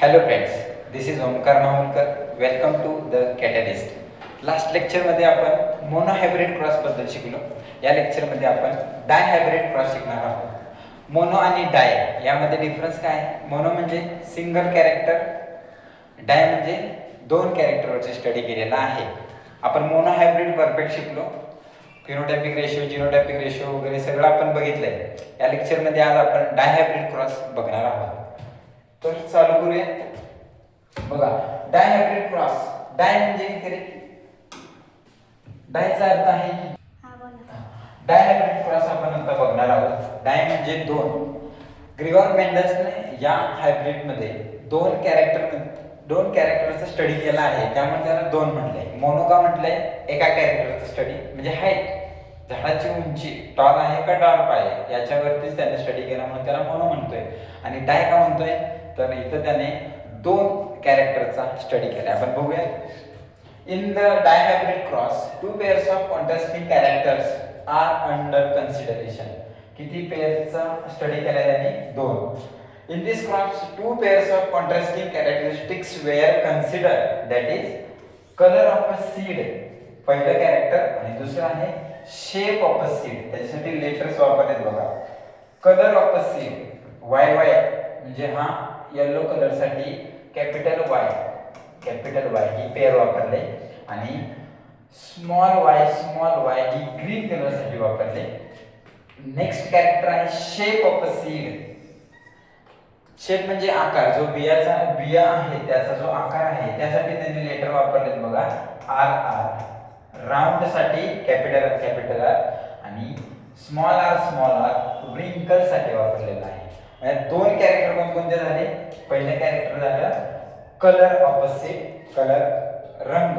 Hello friends, this is Omkar Mahulkar. Welcome to the catalyst. Last लेक्चरमध्ये आपण mono hybrid क्रॉसबद्दल शिकलो. या लेक्चरमध्ये आपण डाय हायब्रिड क्रॉस शिकणार आहोत. मोनो आणि डाय यामध्ये डिफरन्स काय आहे? मोनो म्हणजे सिंगल कॅरेक्टर, डाय म्हणजे दोन कॅरेक्टरवरचे स्टडी केलेला आहे. आपण मोनो हायब्रिड परफेक्ट शिकलो. फिनोटायपिक रेशो, जिनोटायपिक रेशो वगैरे सगळं आपण बघितलंय. या लेक्चरमध्ये आज आपण डाय हायब्रिड क्रॉस बघणार आहोत. तर चालू करूया. बघा, डाय हायब्रिड क्रॉस. डाय म्हणजे काय? डायचा अर्थ आहे की डाय हायब्रिड क्रॉस आपण आता बघणार आहोत. डाय म्हणजे दोन. ग्रिगोर मेंडल्सने या हायब्रिड मध्ये दोन कॅरेक्टरचा स्टडी केला आहे, त्यामुळे त्याला दोन म्हटलंय. मोनो का म्हटलंय? एका कॅरेक्टरचा स्टडी म्हणजे हाईट, झाडाची उंची टॉल आहे का डार्क आहे याच्यावरतीच त्याने स्टडी केला म्हणून त्याला मोनो म्हणतोय. आणि डाय का म्हणतोय? तर इथं त्याने दोन कॅरेक्टरचा स्टडी केला. आपण बघूया. In the dihybrid cross, two pairs of contrasting characters are under consideration. किती पेअरचा स्टडी केला त्याने? दोन. In this cross, two pairs of contrasting characteristics were consider, that is colour of a seed, पहिलं character, आणि दुसरं आहे shape of a seed. त्याच्यासाठी लेटर्स वापरलेत बघा. Colour of a seed, Y म्हणजे हा येलो कलर साठी कॅपिटल वाय ही पेअर वापरले, आणि स्मॉल वाय ही ग्रीन कलर साठी वापरले. नेक्स्ट कॅरेक्टर आहे shape of a seed. Shape म्हणजे आकार, जो बिया आहे त्याचा जो आकार आहे त्यासाठी त्यांनी लेटर वापरलेत बघा. आर. राऊंड साठी कॅपिटल आर, आणि स्मॉल आर रिंकल साठी वापरलेला आहे. दोन कॅरेक्टर कोणते झाले? पहिलं कॅरेक्टर झालं colour of a seed, colour रंग,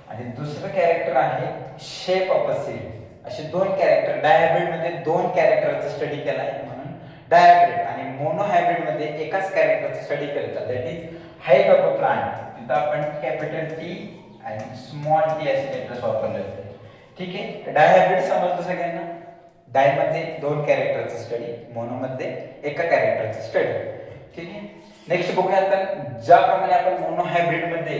आणि दुसरं कॅरेक्टर आहे शेप ऑफ अ सीड. असे दोन कॅरेक्टर डाय हायब्रिड मध्ये दोन कॅरेक्टरचा स्टडी केलाय म्हणून डाय हायब्रिड. आणि मोनो हायब्रिड मध्ये एकाच कॅरेक्टरचा स्टडी केला, that is height of a plant. तिथं आपण कॅपिटल टी आणि स्मॉल टी असे लेटर्स वापरले होते. ठीक आहे. डाय हायब्रिड समजतो सगळ्यांना. डाय मध्ये दोन कॅरेक्टरचा स्टडी, मोनो मध्ये एका कॅरेक्टरचा स्टडी. ठीक आहे. नेक्स्ट बघूया. आता ज्याप्रमाणे आपण मोनो हायब्रिड मध्ये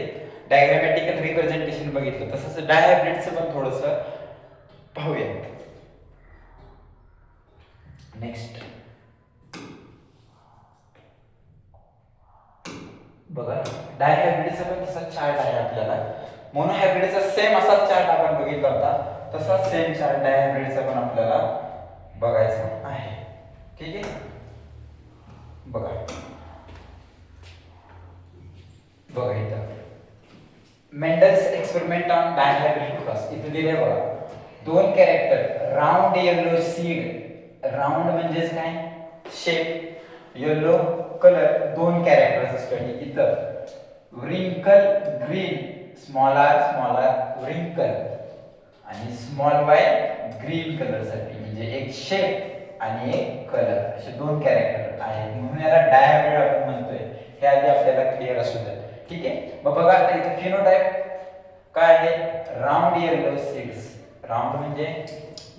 डायग्रामॅटिकल रिप्रेझेंटेशन बघितलं, तसंच डाय हायब्रिडचं पण थोडंसं पाहूया. नेक्स्ट बघा, डाय हायब्रिडचा पण तसा चार्ट आहे आपल्याला. मोनो हायब्रिडचा सेम असाच चार्ट आपण बघितला होता, तसा सेम चार्ट डाय हायब्रिडचा पण आपल्याला बघायचा आहे. ठीक आहे. बघा इथं Mendel's experiment on dihybrid cross इथे दिले बघा. दोन character, round yellow seed. Round म्हणजेच काय? शेप. येलो कलर, दोन कॅरेक्टरचा स्टडी. इथं रिंकल ग्रीन, स्मॉल आर रिंकल, आणि स्मॉल वाय ग्रीन कलर साठी, म्हणजे एक शेप आणि एक कलर, असे दोन कॅरेक्टर आहेत म्हणून याला डाय हायब्रिड आपण म्हणतोय. हे आधी आपल्याला क्लिअर असू द्या. ठीक आहे. मग बघा आता इथे फिनोटाइप काय आहे? Round yellow seeds. राऊंड म्हणजे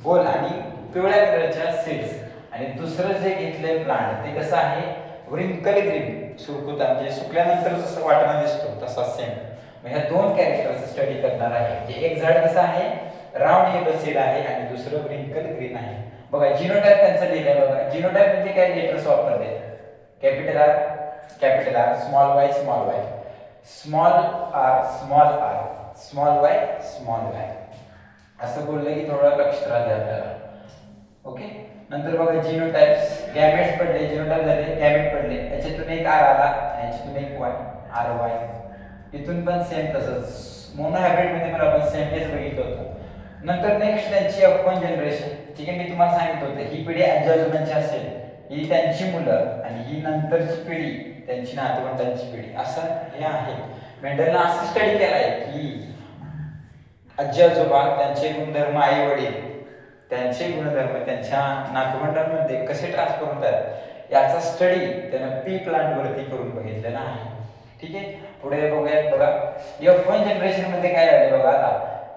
गोल आणि पिवळ्या कलरच्या सीड्स. आणि दुसरं जे घेतलंय प्लांट ते कसं आहे? रिंकल ग्रीन, सुरकुता म्हणजे सुकल्यानंतर जसं वाटणा दिसतो तसा सेम. मग ह्या दोन कॅरेक्टरचा स्टडी करणार आहे. एक झाड कसं आहे? राऊंड येलो सीड आहे, आणि दुसरं रिंकल ग्रीन आहे. बघा जिनोटाइप त्यांचं लिहिलंय बघा. जिनोटाइप म्हणजे काय? लेटर्स वापरले. Capital R, small Y, small R, small Y. असं बोललं की थोडं लक्ष राहते आपल्याला. ओके. नंतर बघा जिनोटाइप्स, गॅमेट्स पडले, जिनोटाइप झाले, गॅमेट पडले. याच्यातून एक आर आला, याच्यातून एक वाय, आर वाय. इथून पण सेम तसंच. मोनो हायब्रिड मध्ये पण आपण सेम हेच बघितलं होतं. नंतर नेक्स्ट त्यांची F1 जनरेशन. ठीक आहे. मी तुम्हाला सांगितलं होतं ही पिढी आजी आजोबांची असेल, ही त्यांची मुलं, आणि ही नंतरची पिढी त्यांची नातवंडांची पिढी, असं हे आहे. मेंडलनं असं स्टडी केलाय की आजी आजोबा, त्यांचे गुणधर्म, आई वडील, त्यांचे गुणधर्म त्यांच्या नातवंडांमध्ये कसे ट्रान्सफर होतात याचा स्टडी त्यानं पी प्लांट वरती करून बघितलेला आहे. ठीक आहे. पुढे बघूयात. बघा F1 जनरेशन मध्ये काय झाले बघा. आता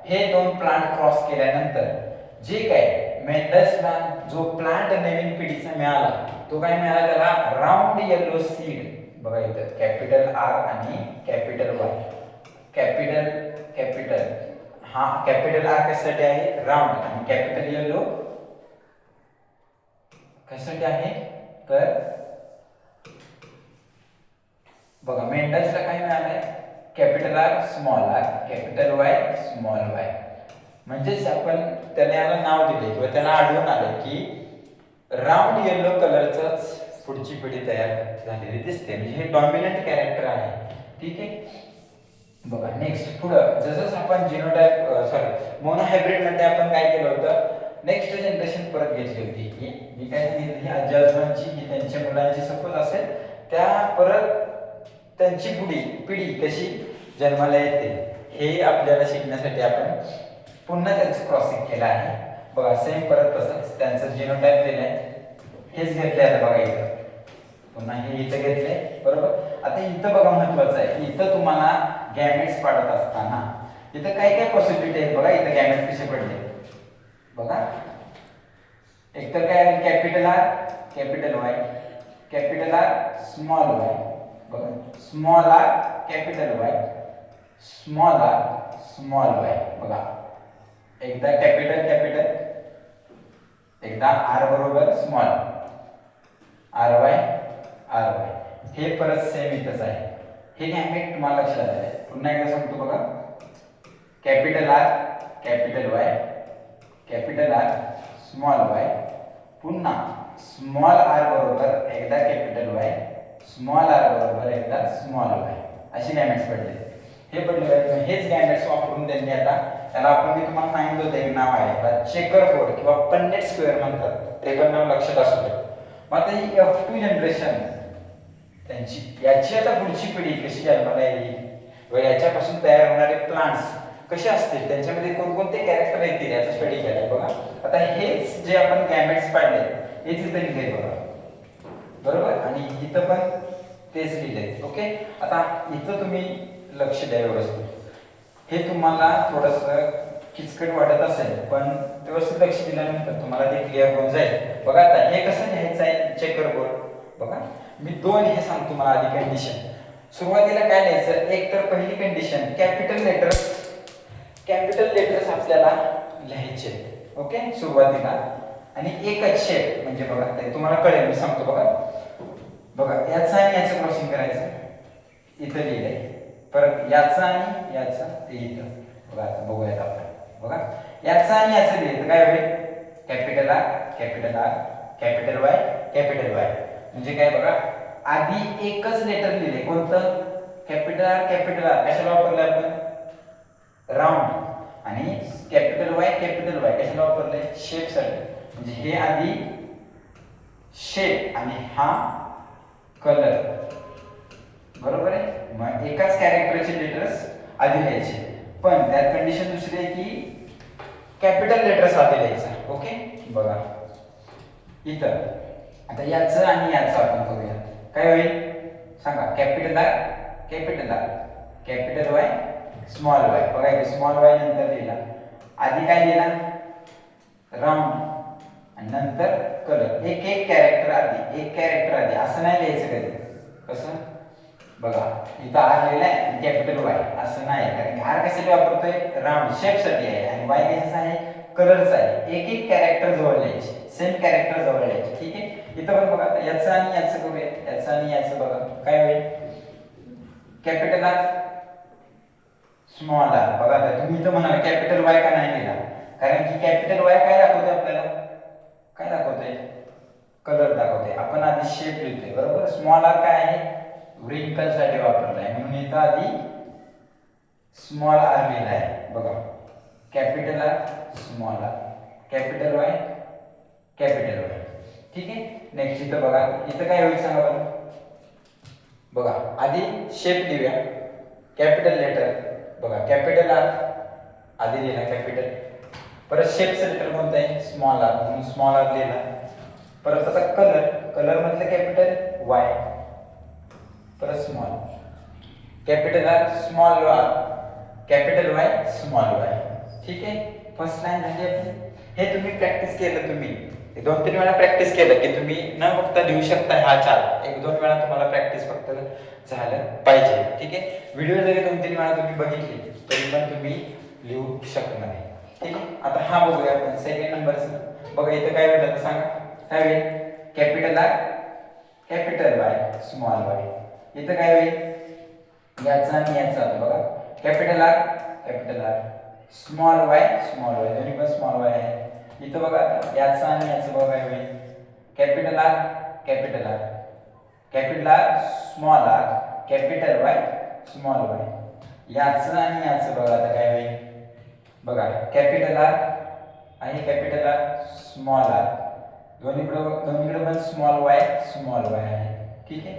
हे दोन प्लांट क्रॉस केल्यानंतर जे काय मेंडल्सला जो प्लांट नवीन पिढीचा मिळाला तो काय मिळाला? त्याला राऊंड येलो सीड बघा इथं कॅपिटल आर आणि कॅपिटल वाय. कॅपिटल कॅपिटल हा कॅपिटल आर कशासाठी आहे राऊंड आणि कॅपिटल येलो कशासाठी आहे तर बघा मेंडल्सला काय मिळालंय capital R small R capital Y small Y. म्हणजेच आपण त्याने याला नाव दिले किंवा त्यांना आढळून आले की राऊंड येलो कलरचाच पुढची पिढी तयार झालेली दिसते. म्हणजे हे डॉमिनंट कॅरेक्टर आहे. ठीक आहे. बघा नेक्स्ट पुढं जसं आपण जिनोटाइप मोनोहायब्रिड मध्ये आपण काय केलं होतं नेक्स्ट जनरेशन परत घेतली होती की मी काय सांगितलं ही आजी आजोबांची की त्यांच्या मुलांची सपोज असेल त्या परत त्यांची पिढी कशी जन्माला येते हे आपल्याला शिकण्यासाठी आपण पुन्हा त्यांचं क्रॉसिंग केलं आहे. बघा सेम परत तसंच त्यांचं जिनोटाइप दिलंय हेच घेतलंय. आता बघा इथं पुन्हा हे इथं घेतलंय बरोबर. आता इथं बघा महत्वाचं आहे इथं तुम्हाला गॅमेट्स पाडत असताना इथं काय काय पॉसिबिलिटी आहेत बघा. इथं गॅमेट्स कसे पडले बघा. एकतर काय capital R capital Y capital R small Y बघा small R capital Y small R small Y बघा. एकदा कॅपिटल कॅपिटल एकदा आर बरोबर स्मॉल आर वाय हे परत सेम इथंच आहे. हे गॅमेट तुम्हाला लक्षात आले. पुन्हा एकदा सांगतो बघा capital R capital R small Y पुन्हा स्मॉल आर बरोबर एकदा कॅपिटल वाय स्मॉल आर बरोबर एकदा स्मॉल वाय अशी गॅमेट्स पडले. हे पडले हेच गॅमेट्स वापरून त्यांनी आता त्याला आपण मी तुम्हाला सांगितलं होतं एक नाव आहे चेकर बोर्ड किंवा पन्नेट स्क्वेअर म्हणतात. ते पण नाव लक्षात असू दे. मग आता ही F2 जनरेशन त्यांची याची आता पुढची पिढी कशी जन्माला येईल व याच्यापासून तयार होणारे प्लांट्स कसे असतील त्यांच्यामध्ये कोणकोणते कॅरेक्टर येतील याचा स्टडी केलाय बघा. आता हेच जे आपण गॅमेट्स पाडले हेच इथं लिहिले बघा बरोबर आणि इथं पण तेच लिहिले. ओके. आता इथं तुम्ही लक्ष द्या व्यवस्थित. हे तुम्हाला थोडंसं किचकट वाटत असेल पण व्यवस्थित लक्ष दिल्यानंतर तुम्हाला ते क्लिअर होऊन जाईल. बघा आता हे कसं लिहायचं आहे चेकर बोर्ड बघा. मी दोन हे सांगतो मला आधी कंडिशन. सुरुवातीला काय लिहायचं एक तर पहिली कंडिशन कॅपिटल लेटर्स आपल्याला लिहायचे. ओके सुरुवातीला आणि एकच शेप म्हणजे बघा ते तुम्हाला कळेल मी सांगतो बघा याचं आणि याचं क्रॉसिंग करायचं इथं लिहिलंय. परत याचं आणि याचं ते इथं बघा. आता बघूयात आपण बघा याचं आणि याचं लिहिलं काय होईल कॅपिटल आर कॅपिटल वाय म्हणजे काय बघा आधी एकच लेटर लिहिले कोणतं कॅपिटल आर कशाला वापरलं आपण राऊंड आणि कॅपिटल वाय कशाला वापरले शेप साठी. म्हणजे हे आधी शेप आणि हा कलर बरोबर आहे. मग एकाच कॅरेक्टरचे लेटर्स आधी लिहायचे पण त्यात कंडिशन दुसरी आहे की कॅपिटल लेटर्स आधी लिहायचं. ओके बघा इथं आता याचं आणि याचं आपण करूया काय होईल सांगा capital R capital Y small Y. बघा इथे स्मॉल वाय नंतर लिहिला आधी काय लिहिला राऊंड आणि नंतर कलर. एक कॅरेक्टर आधी असं नाही लिहायचं कधी. कसं बघा इथं आर लिहिलाय आणि कॅपिटल वाय असं नाही कारण आर कशासाठी वापरतोय राऊंड शेप साठी आहे आणि वाय कशाचा आहे कलरचा आहे. एक कॅरेक्टर जवळ लिहायचे सेम कॅरेक्टर जवळ लिहायचे. ठीक आहे. इथं पण बघा याचं आणि याचं करूया याचं आणि याचं बघा काय होईल कॅपिटल आर स्मॉल आर. बघा तुम्ही इथं म्हणाल कॅपिटल वाय का नाही लिहिला कारण की कॅपिटल वाय काय दाखवते आपल्याला काय दाखवते कलर दाखवते. आपण आधी शेप लिहितोय बरोबर. स्मॉल आर काय आहे व्रिंकल साठी वापरलाय म्हणून इथं आधी स्मॉल आर लिहिलाय बघा capital R small R capital Y. ठीक आहे. नेक्स्ट इथं बघा इथं काय होईल सांगा बघा आधी शेप लिहूया कॅपिटल लेटर बघा कॅपिटल आर आधी लिहिला कॅपिटल परत शेपचं लेटर कोणतं आहे स्मॉल आर म्हणून स्मॉल आर लिहिला. परत आता कलर मधलं कॅपिटल वाय परत small capital R small R capital Y small Y. ठीक आहे. फर्स्ट लाईन झाली आपली. हे तुम्ही प्रॅक्टिस केलं तुम्ही एक 2-3 वेळा प्रॅक्टिस केलं की तुम्ही न फक्त लिहू शकता हा चार्ट, 1-2 वेळा तुम्हाला प्रॅक्टिस फक्त झालं पाहिजे. ठीक आहे. व्हिडिओ जरी 2-3 वेळा तुम्ही बघितले तरी पण तुम्ही लिहू शकणार नाही. ठीक आहे. आता हा बघूया आपण सेकंड नंबरचं. बघा इथं काय होईल आता सांगा. काय होईल? Capital R capital Y small Y. इथं काय होईल? याचा आणि याचा बघा. कॅपिटल आर स्मॉल वाय दोन्ही पण स्मॉल वाय आहे. इथं बघा याचा आणि याचं बघा काय होईल? Capital R small R capital Y small Y. याचं आणि याचं बघा आता काय होईल? बघा कॅपिटल आर आणि कॅपिटल आर स्मॉल आर दोन्हीकडे पण स्मॉल वाय आहे. ठीक आहे.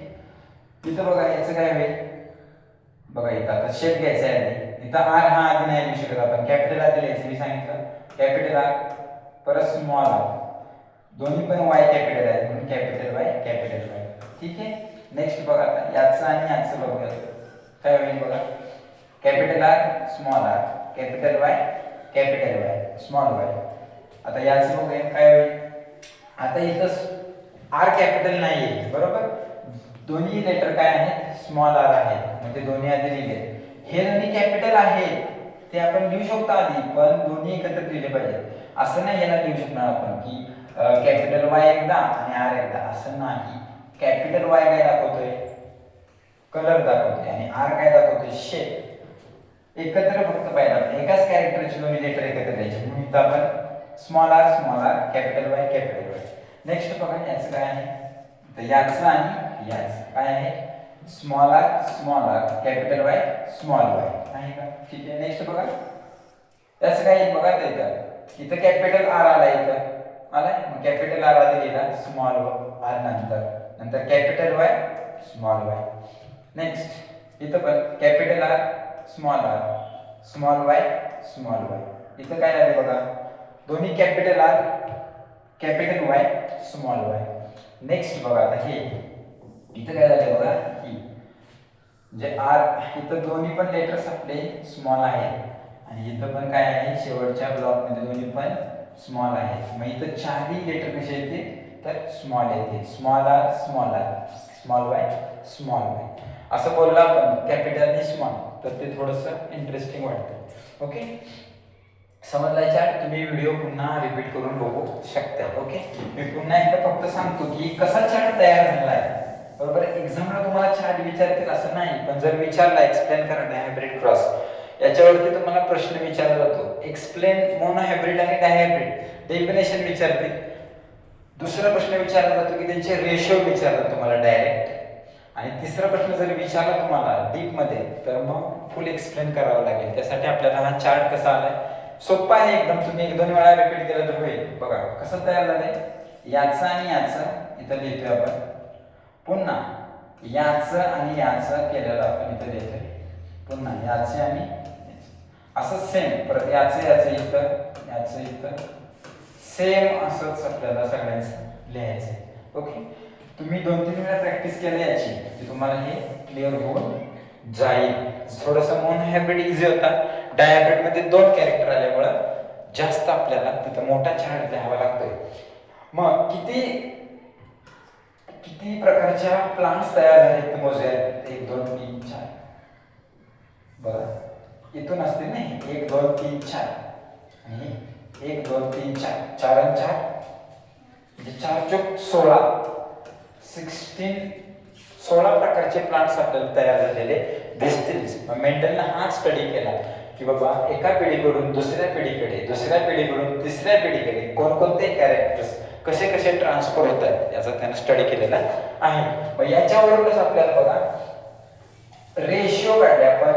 इथं बघा याचं काय होईल? बघा इथं आता शेप घ्यायचा आहे. इथं आर हा आधी नाही लिहू शकत आपण, कॅपिटल आधी लिहायचं. मी सांगितलं कॅपिटल आर परत स्मॉल आर, दोन्ही पण वाय कॅपिटल आहे म्हणून कॅपिटल वाय. ठीक आहे. नेक्स्ट बघा आता याचं आणि याचं बघूया काय होईल. बघा capital R capital Y small Y. आता याचं बघूया काय होईल. आता इथं आर कॅपिटल नाही आहे बरोबर, दोन्ही लेटर काय आहेत? स्मॉल आर आहेत. म्हणजे दोन्ही आधी लिहिले. हे दोन्ही कॅपिटल आहेत ते आपण लिहू शकतो आधी, पण दोन्ही एकत्र लिहिले पाहिजे. असं नाही याला लिहू शकणार आपण की कॅपिटल वाय एकदा आणि आर एकदा, असं नाही. कॅपिटल वाय काय दाखवतोय? कलर दाखवतोय आणि आर काय दाखवतोय? शेप. एकत्र फक्त पाहिजे आपण एकाच कॅरेक्टरची दोन्ही लेटर एकत्र द्यायचे म्हणून इथं आपण small R capital Y. Next बघा याचं काय आहे? तर याचं आणि याचं काय आहे? स्मॉल आर कॅपिटल वाय आहे का? ठीक आहे. नेक्स्ट बघा याचं काय आहे? बघा इथं कॅपिटल आर आला, इथं आलाय मग कॅपिटल आर आधी लिहिला, स्मॉल आर नंतर capital Y small Y. Next इथं पण कॅपिटल आर स्मॉल वाय. इथं काय झालं बघा, दोन्ही capital R capital Y small Y. Next बघा आता हे इथं काय झालं बघा, ही म्हणजे आर इथं दोन्ही पण लेटर्स आपले स्मॉल आहेत आणि इथं पण काय आहे? शेवटच्या ब्लॉक मध्ये दोन्ही पण स्मॉल आहेत. मग इथं चारही लेटर कसे येते? तर स्मॉल येते. स्मॉल आर स्मॉल वाय असं बोललं आपण कॅपिटल आणि स्मॉल, तर ते थोडंसं इंटरेस्टिंग वाटतं. ओके. समजलाय चार्ट? तुम्ही व्हिडिओ पुन्हा रिपीट करून बघू शकता. ओके. मी पुन्हा एकदा फक्त सांगतो की कसा चार्ट तयार झाला आहे बरोबर. एक्झामला तुम्हाला चार्ट विचारतील असं नाही, पण जर विचारला एक्सप्लेन करा हायब्रिड क्रॉस, याच्यावरती तुम्हाला प्रश्न विचारला जातो. एक्सप्लेन मोनो हायब्रिड आणि डायहायब्रिड डेफिनेशन विचारतील. दुसरा प्रश्न विचारला जातो की त्यांचे रेशो विचारतात तुम्हाला डायरेक्ट. आणि तिसरा प्रश्न जर विचारला तुम्हाला डीप मध्ये तर मग फुल एक्सप्लेन करावं लागेल. त्यासाठी आपल्याला हा चार्ट कसा आलाय? सोपा आहे एकदम. तुम्ही 1-2 वेळा रिपीट केलं तर होईल. बघा कसं तयार झालंय. याचं आणि याचं इथं लिहितोय आपण, पुन्हा याचं आणि याचं केलेलं आपण इथं लिहितोय, पुन्हा याचे आणि असं सेम परत याचं इथं सेम असंच आपल्याला सगळ्यांचं लिहायचं. ओके. तुम्ही 2-3 वेळा प्रॅक्टिस केली याची की तुम्हाला हे क्लिअर होऊन जाईल. थोडंसं मोनो हायब्रिड इझी होता. डायहायब्रिड मध्ये 2 कॅरेक्टर आल्यामुळं जास्त आपल्याला तिथं मोठा चार्ट लिहावा लागतोय. मग किती प्रकारच्या प्लांट्स तयार झालेत मोजूया. 1 2 3 4 बघा इथून असतील नाही. 1 2 3 4 आणि 1 2 3 4 4 आणि 4 म्हणजे 4 चौक 16 प्रकारचे प्लांट्स आपल्याला तयार झालेले दिसतील. मेंडलने हा स्टडी केला की बाबा एका पिढीकडून दुसऱ्या पिढीकडे, दुसऱ्या पिढीकडून तिसऱ्या पिढीकडे कोणकोणते कॅरेक्टर्स कसे ट्रान्सफर होतात याचा त्याने स्टडी केलेला आहे. मग याच्यावरूनच आपल्याला बघा रेशिओ काढले आपण.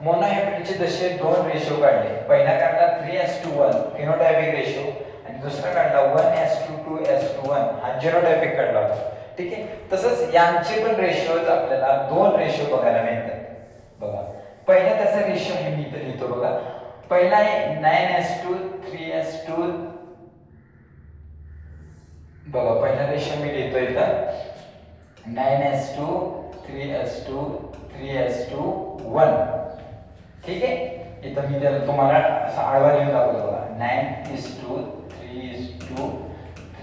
मोनो हायब्रिडचे जसे 2 रेशिओ काढले. पहिला काढला 3:1 फिनोटायपिक रेशिओ आणि दुसरा काढला 1:2:1 हा जिनोटायपिक काढला होता. ठीक आहे. तसंच यांचे पण रेशिओज आपल्याला 2 रेशिओ बघायला मिळतात. बघा पहिला त्याचा रेशिओ हे मी इथे लिहितो बघा. पहिला आहे 9:3:2 बघा पहिला रेशिओ मी लिहितो इथं 9:3:1. ठीक आहे. इथं मी तुम्हाला असा आडवा लिहून दाखवतो बघा 9:3:3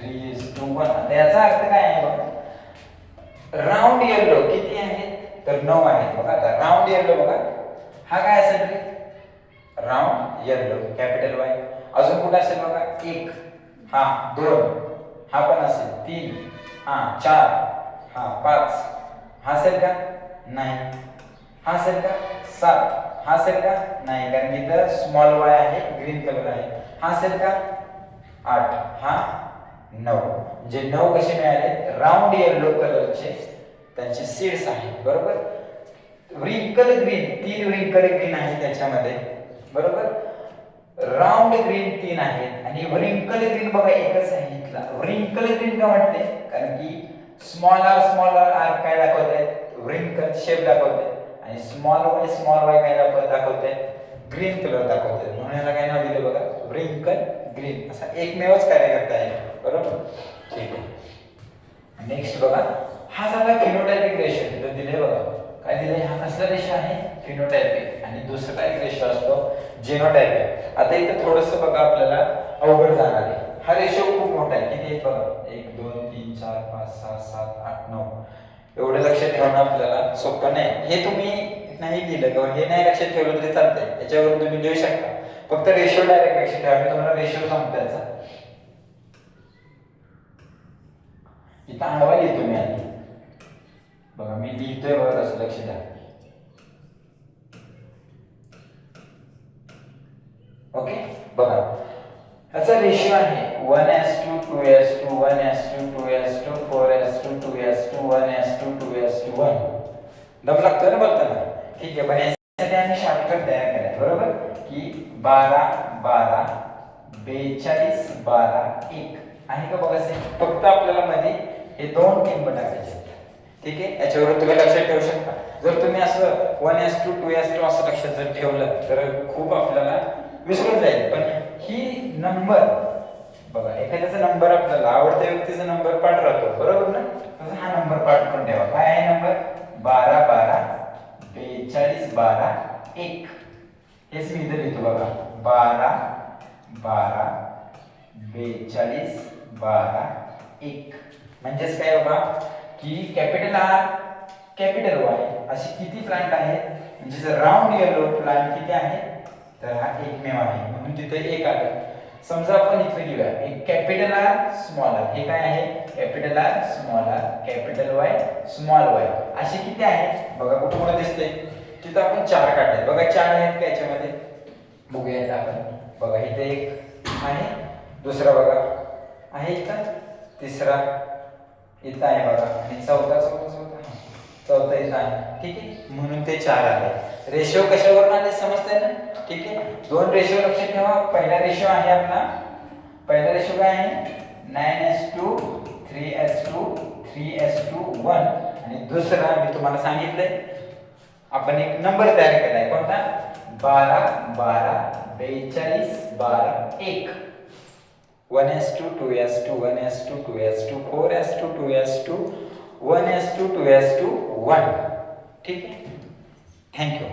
3:1. आता याचा अर्थ काय आहे बघा, राऊंड येलो किती आहेत तर 9 आहेत बघा. आता राऊंड येलो बघा, हा काय असेल रे, राऊंड येलो कॅपिटल वाय. अजून कुठे असेल बघा, 1, हा 2, हा पण असेल 3, हा 4, हा 5, हा असेल का नाही, हा असेल का 7, हा असेल का नाही, कारण की इथं स्मॉल वाय आहे, ग्रीन कलर आहे. हा असेल का 8, हा 9. म्हणजे 9 कसे मिळाले, राऊंड येलो कलरचे त्यांचे सीड्स आहेत बरोबर. व्रिंकल ग्रीन, 3 व्रिंकल ग्रीन आहे त्याच्यामध्ये बरोबर. राऊंड ग्रीन 3 आहेत आणि व्रिंकल ग्रीन बघा एकच आहे इथला. व्रिंकल ग्रीन का म्हणते, कारण की स्मॉल आर काय दाखवत आहेत, व्रिंकल शेप दाखवत आहेत, आणि स्मॉल वाय काय दाखवत आहेत, ग्रीन कलर दाखवत आहेत. म्हणून याला काय नाव दिलं बघा, व्रिंकल ग्रीन. असा एकमेवच कार्यकर्ता आहे बरोबर. ठीक आहे, नेक्स्ट बघा, हा झाला फिनोटायपिक रेशो. तिथं दिले बघा, काय दिले, हा कसला रेशो आहे, फिनोटायपिक. आणि दुसरा एक रेशो असतो जेनोटायपिक. आता इथं थोडंसं बघा आपल्याला अवघड जाणार आहे. हा रेशो खूप मोठा आहे, किती आहे बघा, 1 2 3 4 5 6 7 8 9. एवढं लक्षात ठेवणं आपल्याला सोपं नाही. हे तुम्ही नाही लिहिलं किंवा हे नाही लक्षात ठेवलं तरी चालतंय, याच्यावरून तुम्ही लिहू शकता. फक्त रेशो डायरेक्ट लक्षात ठेवा. मी तुम्हाला रेशो सांगतो याचा. इथं आडवा लिहितो मी आधी बघा, मी लिहितोय बघा, असं लक्ष द्या. ओके बघा, याचा रेशो आहे 1:2, 2:2, 1:2, 2:2, 4:2, 2:2, 1:2, 2:1. दम लागतोय ना बोलताना. ठीक आहे, पण यासाठी आम्ही शॉर्टकट तयार केलाय बरोबर, की 12 12 42 12 1 आहे का बघा. फक्त आपल्याला मध्ये हे 2 टिंब टाकायचे. ठीक आहे, याच्यावरून तुम्ही लक्षात ठेवू शकता. जर तुम्ही असं 1:2, 2:2 असं लक्षात जर ठेवलं तर खूप आपल्याला विसरून जाईल. पण ही नंबर बघा, एखाद्याचा नंबर आपल्याला आवडत्या व्यक्तीचा नंबर पाठ राहतो बरोबर ना, तसं हा नंबर पाठ करून ठेवा. काय आहे नंबर, 12 12 42 12 1. हेच मी इथे लिहितो बघा, 12 12 42 12 1. म्हणजेच काय बघा, की कॅपिटल आर कॅपिटल वाय अशी किती प्लांट आहेत, म्हणजे जर राऊंड येलो प्लांट किती आहे तर हा एकमेव आहे, म्हणून तिथे 1 आलं. समजा आपण इथे लिहूया, एक कॅपिटल आर स्मॉल आर. हे काय आहे, capital R small R capital Y small Y. अशी किती आहेत बघा, कुठं कुठं दिसते, तिथं आपण 4 काढले बघा. 4 आहेत का याच्यामध्ये, बघूयात आपण. बघा इथे 1 आहे, दुसरा बघा आहे इथं, तिसरा इथं आहे बघा, आणि चौथा इथं आहे. ठीक आहे, म्हणून ते 4 आले. रेशो कशावरून आले समजतंय ना. ठीक आहे, 2 रेशो लक्षात ठेवा. पहिला रेशो आहे आपला, पहिला रेशो काय आहे, 9:2 3:2 3:2 1. आणि दुसरा मी तुम्हाला सांगितलंय, आपण एक नंबर तयार केलाय कोणता, 12 12 42 12 1. 1:2 2:2 1:2 2:2 4:2 2:2 1:2 2:2 1. ठीक आहे, थँक्यू.